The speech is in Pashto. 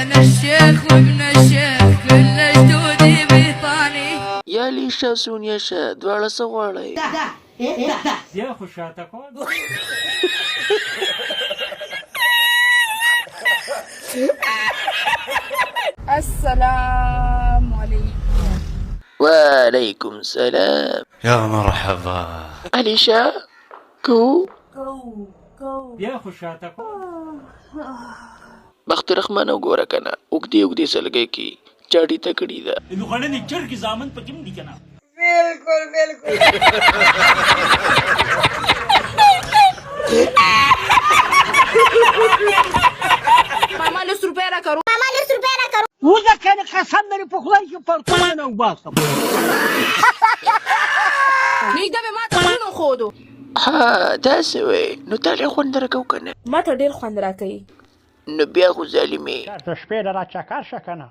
أنا الشيخ وابن الشيخ كل جدودي بيطاني. يا ليشا سونيا شا دواړه څه غواړئ؟ زه خو شاته کوم. السلام عليكم. وعليكم السلام. يا مرحبا. عليشا کو بیا خو شاته کوم. بخت رحمان وګوره کنه اوږدې اوږدې سلګۍ کې چاړي تکړی ده. نو غړنې چرګ زامن پکې هم دي کنه. بالکل بالکل. ماما 10 روپے را کرو. وزه کنه قسم داری په خدای کې پرتو نه وباسم. نږدې به ما ته ونه خودو. ها داسې وای نو تاله خوند راکو کنه. ما ته ډېر خوند راکوي. نو بیا خو ظالمې د شپې را چکر شه کنه.